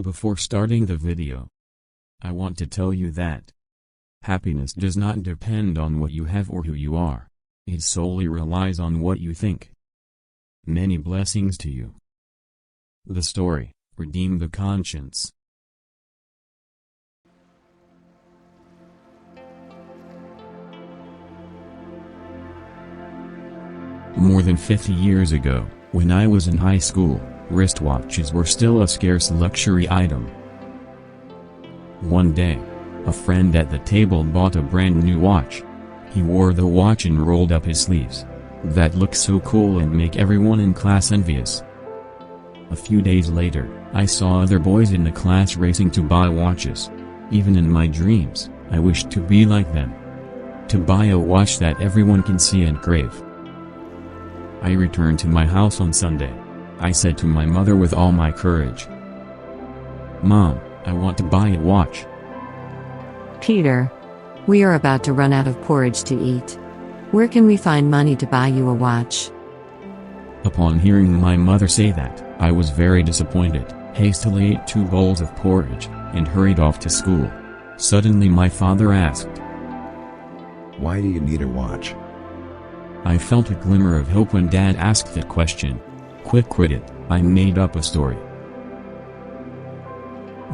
Before starting the video, I want to tell you that happiness does not depend on what you have or who you are. It solely relies on what you think. Many blessings to you. The story, Redeem the Conscience. More than 50 years ago, when I was in high school, wristwatches were still a scarce luxury item. One day, a friend at the table bought a brand new watch. He wore the watch and rolled up his sleeves. That looked so cool and make everyone in class envious. A few days later, I saw other boys in the class racing to buy watches. Even in my dreams, I wished to be like them. To buy a watch that everyone can see and crave. I returned to my house on Sunday. I said to my mother with all my courage, "Mom, I want to buy a watch." Peter, we are about to run out of porridge to eat. Where can we find money to buy you a watch? Upon hearing my mother say that, I was very disappointed, hastily ate 2 bowls of porridge, and hurried off to school. Suddenly my father asked, "Why do you need a watch?" I felt a glimmer of hope when Dad asked that question. Quick quit it, I made up a story.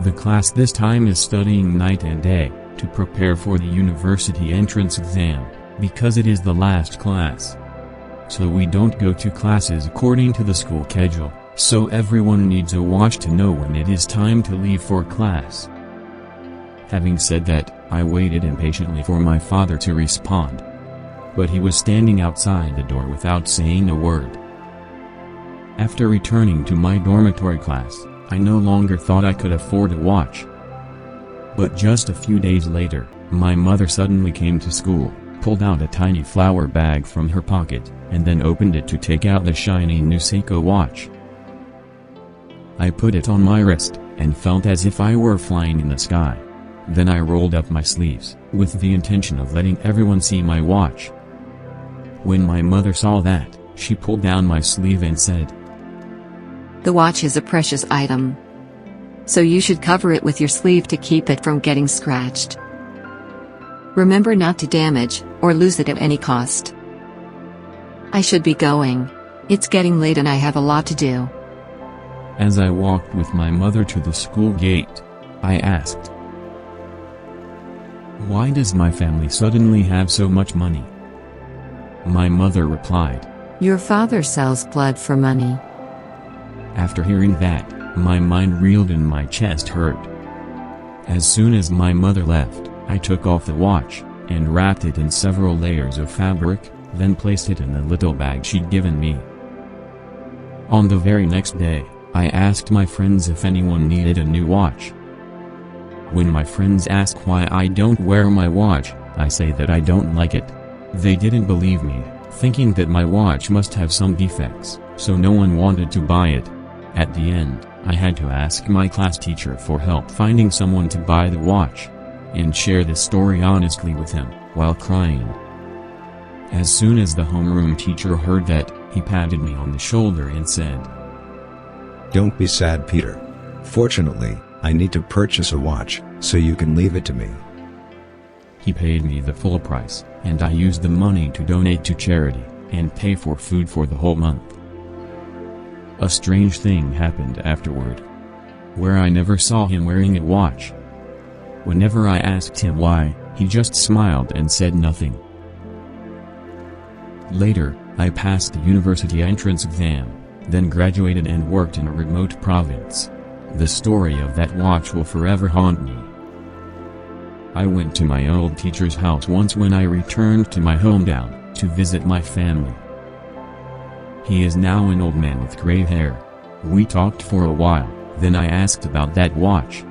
The class this time is studying night and day, to prepare for the university entrance exam, because it is the last class. So we don't go to classes according to the school schedule, so everyone needs a watch to know when it is time to leave for class. Having said that, I waited impatiently for my father to respond. But he was standing outside the door without saying a word. After returning to my dormitory class, I no longer thought I could afford a watch. But just a few days later, my mother suddenly came to school, pulled out a tiny flower bag from her pocket, and then opened it to take out the shiny new Seiko watch. I put it on my wrist, and felt as if I were flying in the sky. Then I rolled up my sleeves, with the intention of letting everyone see my watch. When my mother saw that, she pulled down my sleeve and said, The watch is a precious item. So you should cover it with your sleeve to keep it from getting scratched. Remember not to damage, or lose it at any cost. I should be going. It's getting late and I have a lot to do. As I walked with my mother to the school gate, I asked, "Why does my family suddenly have so much money?" My mother replied, Your father sells blood for money. After hearing that, my mind reeled and my chest hurt. As soon as my mother left, I took off the watch, and wrapped it in several layers of fabric, then placed it in the little bag she'd given me. On the very next day, I asked my friends if anyone needed a new watch. When my friends ask why I don't wear my watch, I say that I don't like it. They didn't believe me, thinking that my watch must have some defects, so no one wanted to buy it. At the end, I had to ask my class teacher for help finding someone to buy the watch, and share this story honestly with him, while crying. As soon as the homeroom teacher heard that, he patted me on the shoulder and said, "Don't be sad, Peter. Fortunately, I need to purchase a watch, so you can leave it to me." He paid me the full price, and I used the money to donate to charity, and pay for food for the whole month. A strange thing happened afterward, where I never saw him wearing a watch. Whenever I asked him why, he just smiled and said nothing. Later, I passed the university entrance exam, then graduated and worked in a remote province. The story of that watch will forever haunt me. I went to my old teacher's house once when I returned to my hometown, to visit my family. He is now an old man with gray hair. We talked for a while, then I asked about that watch.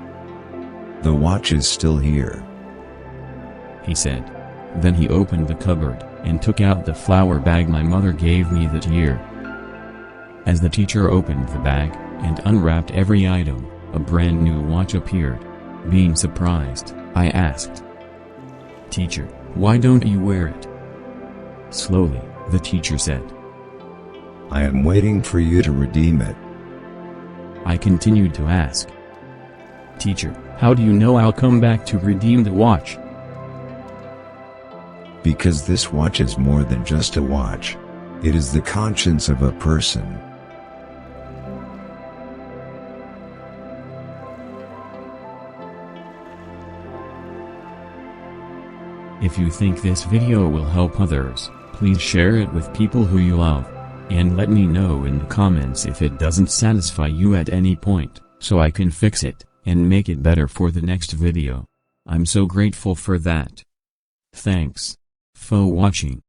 "The watch is still here," he said. Then he opened the cupboard, and took out the flower bag my mother gave me that year. As the teacher opened the bag, and unwrapped every item, a brand new watch appeared. Being surprised, I asked, "Teacher, why don't you wear it?" Slowly, the teacher said, "I am waiting for you to redeem it." I continued to ask, Teacher, how do you know I'll come back to redeem the watch? Because this watch is more than just a watch. It is the conscience of a person. If you think this video will help others, please share it with people who you love. And let me know in the comments if it doesn't satisfy you at any point, so I can fix it, and make it better for the next video. I'm so grateful for that. Thanks for watching.